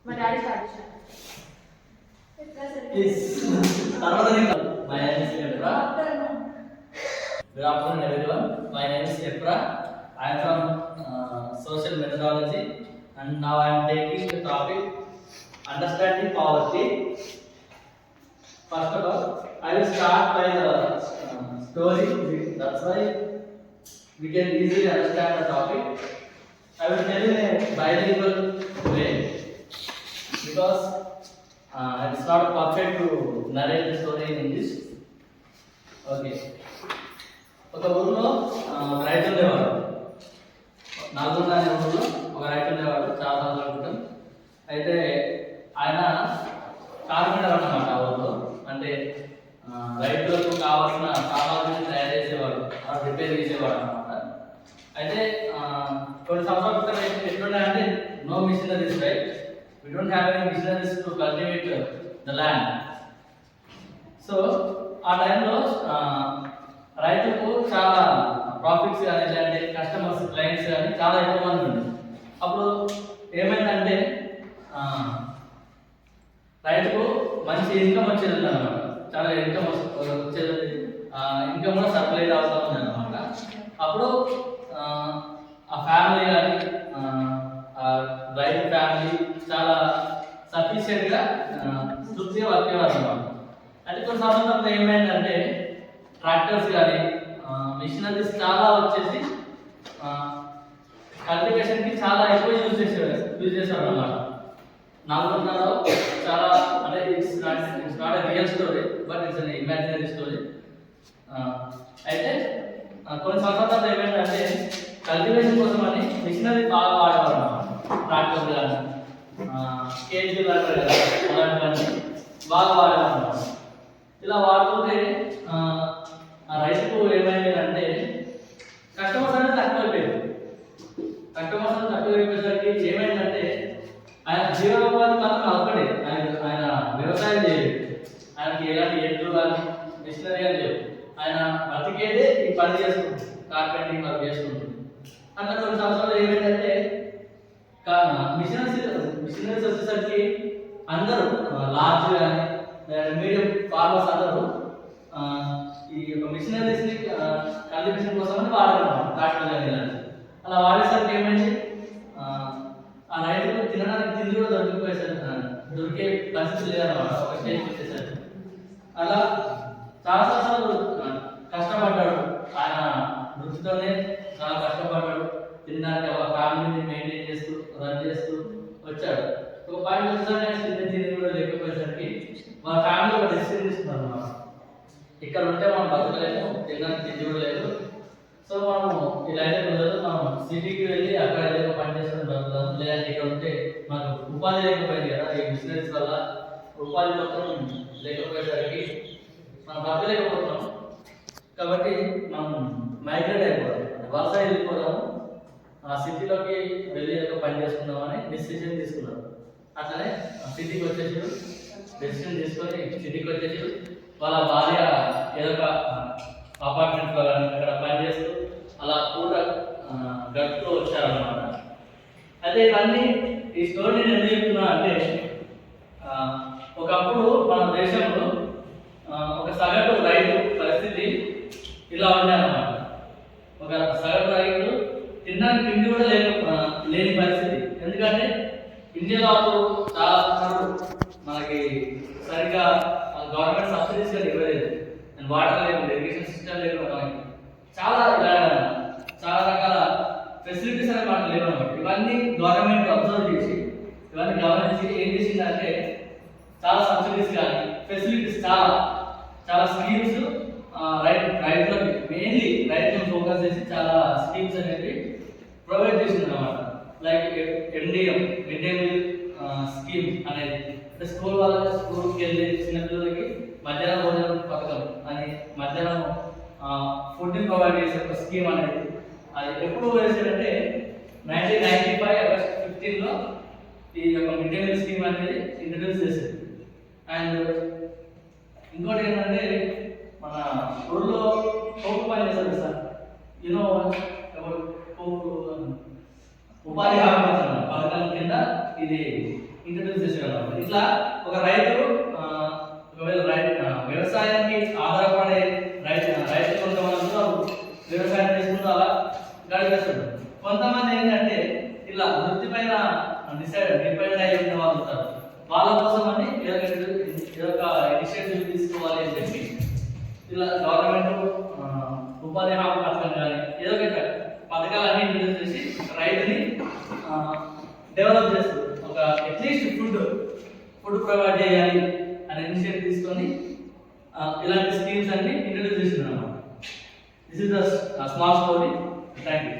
మా daddy start చేశారు. My name is Lepra. Good afternoon, everyone. My name is Lepra. I am from social methodology, and now I am taking the topic understanding poverty. First of all, I will start by the story. That's why we can easily understand the topic. I will tell in a bilingual way because it's not perfect to narrate the story in English. Okay. ఒక ఊరిలో రైతు ఉండేవాడు. నల్గొండ అనే ఊరిలో ఒక రైతు ఉండేవాడు చాలా సంవత్సరాల క్రితం. అయితే ఆయన కార్పెంటర్ అన్నమాట ఆ ఊరిలో. అంటే రైతులకు కావాల్సిన సామాగ్రిని తయారు చేసేవాడు, రిపేర్ చేసేవాడు అన్నమాట. అయితే కొన్ని సంవత్సరాల క్రితం ఎట్లున్నాయంటే no missionaries, right? We don't have any machineries to cultivate the land. So ఆ టైంలో రైతులకు చాలా ప్రాఫిట్స్ కానీ లేదంటే కస్టమర్స్ క్లయింట్స్ కానీ చాలా ఎక్కువ మంది ఉంది. అప్పుడు ఏమైందంటే రైతుకు మంచి ఇన్కమ్ వచ్చేది అన్నమాట. చాలా ఇన్కమ్ వచ్చేది, ఇన్కమ్ కూడా సర్కులేట్ అవుతా ఉంది అన్నమాట. అప్పుడు ఆ ఫ్యామిలీ కానీ రైతు ఫ్యామిలీ చాలా సఫిషియెంట్గా తృప్తిగా బతికేవారు అన్నమాట. అంటే కొన్ని సంవత్సరాలతో ఏమైందంటే ట్రాక్టర్స్ కానీ మిషనరీస్ చాలా వచ్చేసి కల్టివేషన్కి చాలా ఎక్కువ యూజ్ చేసేవారు అన్నమాట. నల్గొండలో చాలా అంటే it's not a real story, but it's an imaginary story. అయితే కొన్ని సంవత్సరాలతో ఏమైందంటే కల్టివేషన్ కోసం అని మిషనరీ బాగా వాడేవారు అన్నమాట. ట్రాక్టర్లు కానీ కేజీలు అంటారు కదా, అలాంటివన్నీ బాగా వాడేవారు అన్నమాట. ఇలా వాడుతుంటే ఆ రైతుకు ఏమైందంటే కస్టమర్స్ అనేది తక్కువైపోయింది. కస్టమర్స్ అనేది తక్కువైపోయేసరికి ఏమైందంటే ఆయన జీవనోపాధి మాత్రం అక్కడే. ఆయన వ్యవసాయం చేయలేదు, ఆయనకి ఎలాంటి ఎడ్లు కానీ మిషనరీ అని లేవు. ఆయన బతికేదే ఈ పని చేసుకుంటుంది, కార్పెంటింగ్ వర్క్ చేసుకుంటుంది. అట్లా కొన్ని సంవత్సరాలు ఏమైందంటే మిషనరీస్ వచ్చేసరికి అందరూ లార్జ్ కానీ మీడియం ఫార్మర్స్ అందరూ ఈ యొక్క మిషనరీస్ని కల్టివేషన్ కోసమని వాడాలన్నమాట. ట్రాక్టర్ కానీ అలా వాడేసరికి ఏమైంది, ఆ రైతులు తినడానికి తిండి కూడా దొరికే పరిస్థితి లేదన్నమాట. ఒక స్టేజ్ వచ్చేసరికి అలా చాలా సంవత్సరాలు కష్టపడ్డాడు. ఆయన వృత్తితోనే చాలా కష్టపడ్డాడు. తినడానికి ఒక ఫ్యామిలీని మెయింటైన్ చేస్తూ రన్ చేస్తూ వచ్చాడు. ఒక పాయింట్ వచ్చేసరికి తిండి కూడా లేకపోయేసరికి వాళ్ళ ఫ్యామిలీ ఒక డెసిషన్ తీసుకున్నారు అన్నమాట. ఇక్కడ ఉంటే మనం బతకలేము, తినడానికి తిండి కూడా లేదు. సో మనము ఇలా అయితే కుదరదు, మనం సిటీకి వెళ్ళి అక్కడ ఏదో పని చేసుకుని బతుకుతాం. లేదంటే ఇక్కడ ఉంటే మనకు ఉపాధి లేకపోయింది కదా, ఈ బిజినెస్ వల్ల ఉపాధి మొత్తం లేకపోయేసరికి మనం బతకలేకపోతున్నాం. కాబట్టి మనం మైగ్రేట్ అయిపోతాం, వలస వెళ్ళిపోదాము, ఆ సిటీలోకి వెళ్ళి ఏదో పని చేసుకుందామని డెసిషన్ తీసుకున్నారు. అట్లనే సిటీకి వచ్చేసి డెసిషన్ తీసుకొని సిటీకి వచ్చేసి వాళ్ళ భార్య ఏదో ఒక అపార్ట్మెంట్లో కానీ అక్కడ పని చేస్తూ అలా కూడా గడుపుతూ వచ్చారన్నమాట. అయితే ఇవన్నీ ఈ స్టోరీ నేను ఎందుకు చెప్తున్నా అంటే ఒకప్పుడు మన దేశంలో ఒక సగటు రైతు పరిస్థితి ఇలా ఉండేదన్నమాట. ఒక సగటు రైతు తినడానికి తిండి కూడా లేని పరిస్థితి. ఎందుకంటే ఇండియాలో అప్పుడు చాలా మనకి సరిగ్గా గవర్నమెంట్ సబ్సిడీస్ కానీ ఇవ్వలేదు, వాటర్ లేదు, ఇరిగేషన్ సిస్టమ్ లేదు, మనకి చాలా చాలా రకాల ఫెసిలిటీస్ అనేవి మనకు లేవు అన్నమాట. ఇవన్నీ గవర్నమెంట్ అబ్జర్వ్ చేసి ఇవన్నీ గమనించి ఏం చేసిందంటే చాలా సబ్సిడీస్ కానీ ఫెసిలిటీస్ చాలా స్కీమ్స్ రైతులకు మెయిన్లీ రైతులను ఫోకస్ చేసి చాలా స్కీమ్స్ అనేవి ప్రొవైడ్ చేసింది అన్నమాట. Like MDM mid day meal scheme అనేది, స్కూల్ వాళ్ళకి స్కూల్కి వెళ్ళి చిన్నపిల్లలకి మధ్యాహ్నం భోజనం పథకం అని మధ్యాహ్నం ఫుడ్ని ప్రొవైడ్ చేసే ఒక స్కీమ్ అనేది. అది ఎప్పుడు వేసారంటే 1995 ఆగస్ట్ 15లో ఈ యొక్క మిడ్ డే మీల్ స్కీమ్ అనేది ఇంట్రడ్యూస్ చేశారు. అండ్ ఇంకోటి ఏంటంటే మన ఊళ్ళో పోపు పని చేస్తారు సార్, యూనో ఉపాధి హామీ పథకం కింద ఇది ఇంట్రడ్యూస్ చేశారు అన్నమాట. ఇట్లా ఒక రైతు ఒకవేళ వ్యవసాయానికి ఆధారపడే రైతు కొంతమంది ఉన్నారు, వ్యవసాయం చేసుకుంటూ అలా గడిపేస్తారు. కొంతమంది ఏంటంటే ఇలా వృత్తి పైన డిపెండ్ అయ్యి ఉన్న వాళ్ళు ఉంటారు. వాళ్ళ కోసం అని ఏదో ఒక ఇనిషియేటివ్ తీసుకోవాలి అని చెప్పి ఇలా గవర్నమెంట్ ఉపాధి హామీ పథకం కానీ ఏదో ఒక పథకాలన్నీ ఇంట్రడ్యూస్ చేసి రైతుని డెవలప్ చేస్తూ ఒక అట్లీస్ట్ ఫుడ్ ప్రొవైడ్ చేయాలి అనే ఇనిషియేటివ్ తీసుకొని ఇలాంటి స్కీమ్స్ అన్ని ఇంట్రడ్యూస్ చేసింది అన్నమాట. This is the small story. Thank you.